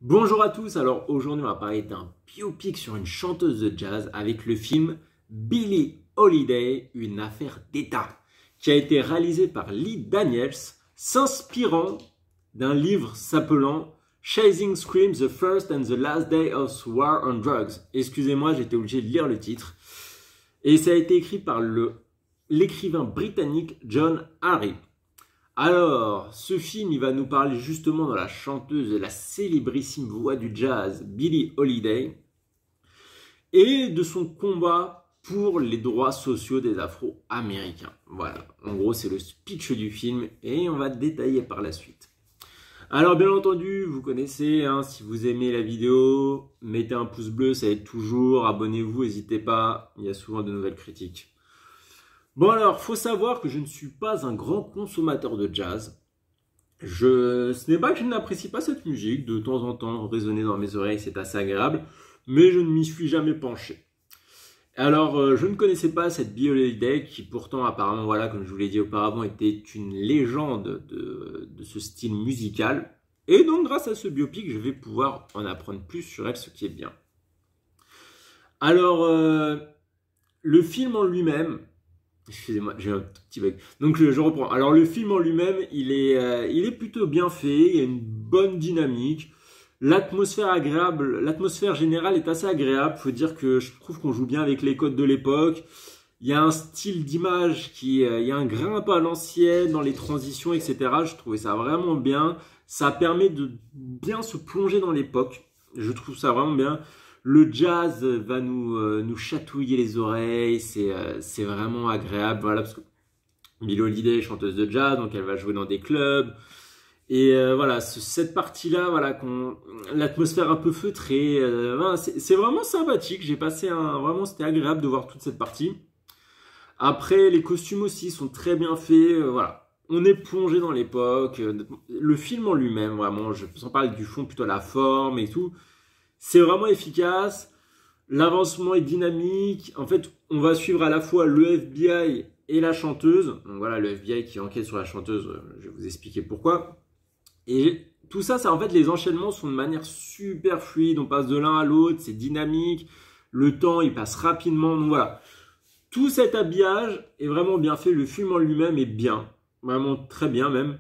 Bonjour à tous, alors aujourd'hui on va parler d'un biopic sur une chanteuse de jazz avec le film Billie Holiday, une affaire d'État, qui a été réalisé par Lee Daniels, s'inspirant d'un livre s'appelant Chasing Scream, The First and the Last Day of War on Drugs. Excusez-moi, j'étais obligé de lire le titre. Et ça a été écrit par l'écrivain britannique John Harry. Alors, ce film, il va nous parler justement de la chanteuse de la célébrissime voix du jazz, Billie Holiday, et de son combat pour les droits sociaux des Afro-Américains. Voilà, en gros, c'est le speech du film, et on va détailler par la suite. Alors, bien entendu, vous connaissez, hein, si vous aimez la vidéo, mettez un pouce bleu, ça aide toujours, abonnez-vous, n'hésitez pas, il y a souvent de nouvelles critiques. Bon alors, faut savoir que je ne suis pas un grand consommateur de jazz. Ce n'est pas que je n'apprécie pas cette musique, de temps en temps résonner dans mes oreilles, c'est assez agréable, mais je ne m'y suis jamais penché. Alors, je ne connaissais pas cette Billie Holiday qui pourtant apparemment, voilà, comme je vous l'ai dit auparavant, était une légende de ce style musical. Et donc, grâce à ce biopic, je vais pouvoir en apprendre plus sur elle, ce qui est bien. Alors, le film en lui-même... Excusez-moi, j'ai un petit bug. Donc je reprends. Alors le film en lui-même, il est plutôt bien fait, il y a une bonne dynamique. L'atmosphère agréable, l'atmosphère générale est assez agréable. Faut dire que je trouve qu'on joue bien avec les codes de l'époque. Il y a un style d'image il y a un grain un peu à l'ancienne dans les transitions, etc. Je trouvais ça vraiment bien. Ça permet de bien se plonger dans l'époque. Je trouve ça vraiment bien. Le jazz va nous chatouiller les oreilles, c'est vraiment agréable, voilà, parce que Billie Holiday est chanteuse de jazz, donc elle va jouer dans des clubs, et voilà, cette partie-là, voilà, l'atmosphère un peu feutrée, voilà, c'est vraiment sympathique, vraiment, c'était agréable de voir toute cette partie. Après, les costumes aussi sont très bien faits, voilà. On est plongé dans l'époque, le film en lui-même, vraiment, sans parler du fond, plutôt la forme et tout. C'est vraiment efficace, l'avancement est dynamique. En fait, on va suivre à la fois le FBI et la chanteuse. Donc voilà, le FBI qui enquête sur la chanteuse, je vais vous expliquer pourquoi. Et tout ça, en fait, les enchaînements sont de manière super fluide. On passe de l'un à l'autre, c'est dynamique. Le temps, il passe rapidement. Donc voilà, tout cet habillage est vraiment bien fait. Le film en lui-même est bien, vraiment très bien même.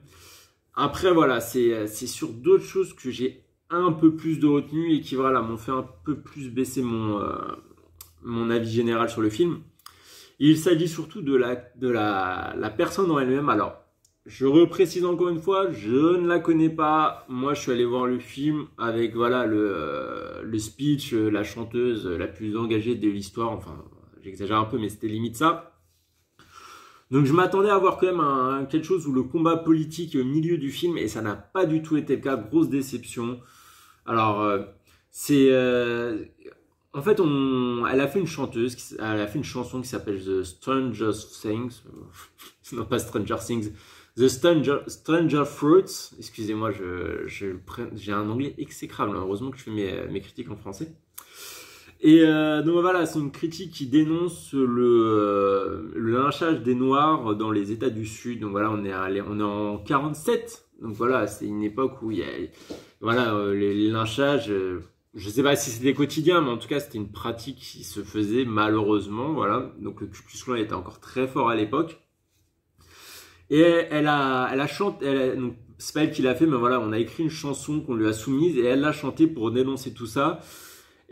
Après, voilà, c'est sur d'autres choses que j'ai un peu plus de retenue et qui voilà, m'ont fait un peu plus baisser mon avis général sur le film. Il s'agit surtout de la personne en elle-même. Alors, je reprécise encore une fois, je ne la connais pas. Moi, je suis allé voir le film avec voilà, le speech, la chanteuse la plus engagée de l'histoire. Enfin, j'exagère un peu, mais c'était limite ça. Donc je m'attendais à voir quand même quelque chose où le combat politique est au milieu du film et ça n'a pas du tout été le cas. Grosse déception. Alors, en fait, elle a fait elle a fait une chanson qui s'appelle The Stranger Things. Non, pas Stranger Things. The Stranger Fruits. Excusez-moi, j'ai un anglais exécrable. Heureusement que je fais mes critiques en français. Et donc voilà, c'est une critique qui dénonce le lynchage des Noirs dans les États du Sud. Donc voilà, on est en 47. Donc voilà, c'est une époque où il y a voilà, les lynchages. Je ne sais pas si c'était quotidien, mais en tout cas, c'était une pratique qui se faisait malheureusement. Voilà, donc le Ku Klux Klan était encore très fort à l'époque. Et elle a chanté. Donc c'est pas elle qui l'a fait, mais voilà, on a écrit une chanson qu'on lui a soumise et elle l'a chantée pour dénoncer tout ça.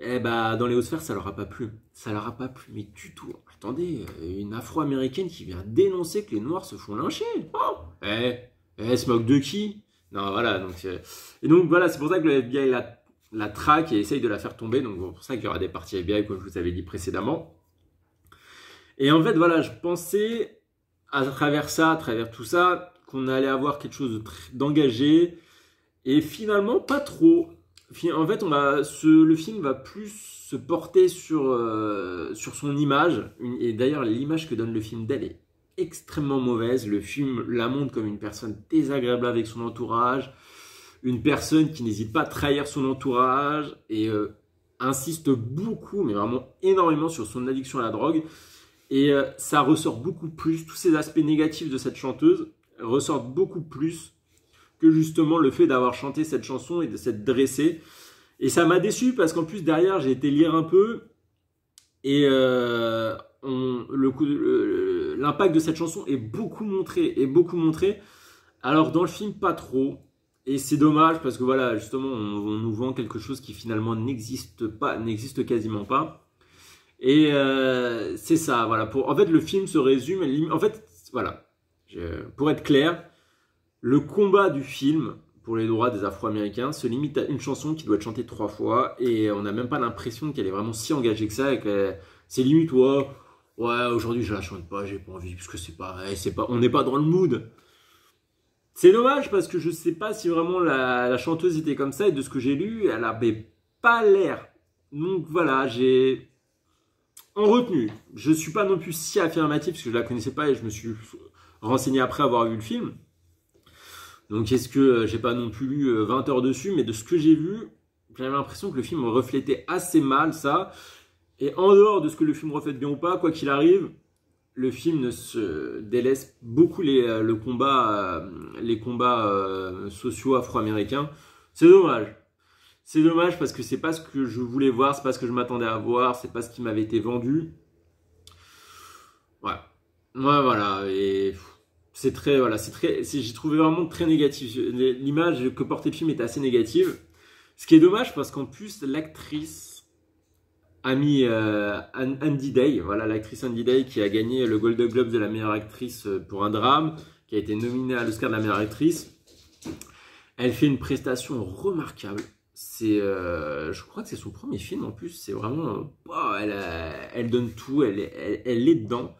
Eh bah, dans les hautes sphères, ça leur a pas plu. Ça leur a pas plu, mais du tout. Attendez, une Afro-Américaine qui vient dénoncer que les Noirs se font lyncher. Oh, elle se moque de qui? Non, voilà. Donc, et donc, voilà, c'est pour ça que le FBI la traque et essaye de la faire tomber. Donc, c'est pour ça qu'il y aura des parties FBI, comme je vous avais dit précédemment. Et en fait, voilà, je pensais, à travers ça, à travers tout ça, qu'on allait avoir quelque chose d'engagé. Et finalement, pas trop. En fait, le film va plus se porter sur son image. Et d'ailleurs, l'image que donne le film d'elle est extrêmement mauvaise. Le film la montre comme une personne désagréable avec son entourage. Une personne qui n'hésite pas à trahir son entourage. Et insiste beaucoup, mais vraiment énormément sur son addiction à la drogue. Et ça ressort beaucoup plus. Tous ces aspects négatifs de cette chanteuse ressortent beaucoup plus que justement le fait d'avoir chanté cette chanson et de s'être dressé. Et ça m'a déçu parce qu'en plus derrière j'ai été lire un peu et l'impact de cette chanson est beaucoup montré. Alors dans le film pas trop. Et c'est dommage parce que voilà, justement, on nous vend quelque chose qui finalement n'existe quasiment pas. Et c'est ça, voilà. En fait, le film se résume. En fait, voilà. Pour être clair, le combat du film pour les droits des Afro-Américains se limite à une chanson qui doit être chantée 3 fois. Et on n'a même pas l'impression qu'elle est vraiment si engagée que ça. Et que c'est limite, ouais, aujourd'hui je la chante pas, j'ai pas envie, parce que on n'est pas dans le mood. C'est dommage parce que je sais pas si vraiment la chanteuse était comme ça et de ce que j'ai lu, elle avait pas l'air. Donc voilà, j'ai en retenue. Je suis pas non plus si affirmatif parce que je la connaissais pas et je me suis renseigné après avoir vu le film. Donc est-ce que j'ai pas non plus lu 20 heures dessus, mais de ce que j'ai vu, j'avais l'impression que le film reflétait assez mal ça. Et en dehors de ce que le film reflète bien ou pas, quoi qu'il arrive, le film ne se délaisse beaucoup les combats sociaux afro-américains. C'est dommage. C'est dommage parce que c'est pas ce que je voulais voir, c'est pas ce que je m'attendais à voir, c'est pas ce qui m'avait été vendu. Ouais. Ouais, voilà. Et c'est très, voilà, j'ai trouvé vraiment très négatif. L'image que portait le film était assez négative. Ce qui est dommage parce qu'en plus, l'actrice a mis Andy Day, voilà l'actrice Andy Day qui a gagné le Golden Globe de la meilleure actrice pour un drame, qui a été nominée à l'Oscar de la meilleure actrice. Elle fait une prestation remarquable. Je crois que c'est son premier film en plus. C'est vraiment, elle donne tout, elle est dedans.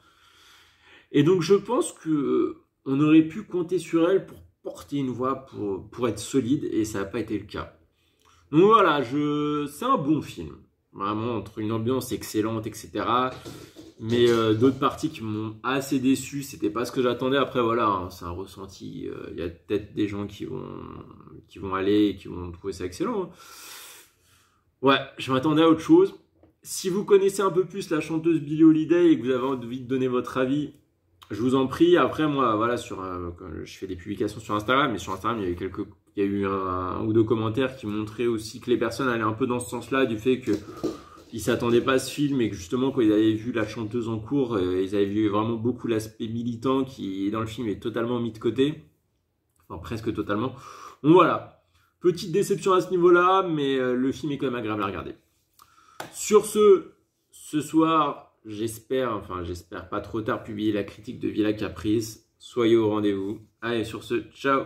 Et donc je pense que on aurait pu compter sur elle pour porter une voix, pour être solide, et ça n'a pas été le cas. Donc voilà, c'est un bon film. Vraiment, entre une ambiance excellente, etc. Mais d'autres parties qui m'ont assez déçu, c'était pas ce que j'attendais. Après, voilà, hein, c'est un ressenti. Il y a peut-être des gens qui vont aller et qui vont trouver ça excellent. Hein. Ouais, je m'attendais à autre chose. Si vous connaissez un peu plus la chanteuse Billie Holiday et que vous avez envie de donner votre avis, je vous en prie. Après, moi, voilà, je fais des publications sur Instagram, mais sur Instagram, il y a eu un ou deux commentaires qui montraient aussi que les personnes allaient un peu dans ce sens-là, du fait qu'ils ne s'attendaient pas à ce film et que justement, quand ils avaient vu la chanteuse en cours, ils avaient vu vraiment beaucoup l'aspect militant qui, dans le film, est totalement mis de côté. Enfin, presque totalement. Donc voilà. Petite déception à ce niveau-là, mais le film est quand même agréable à regarder. Sur ce soir, j'espère pas trop tard publier la critique de Villa Caprice. Soyez au rendez-vous. Allez, sur ce, ciao!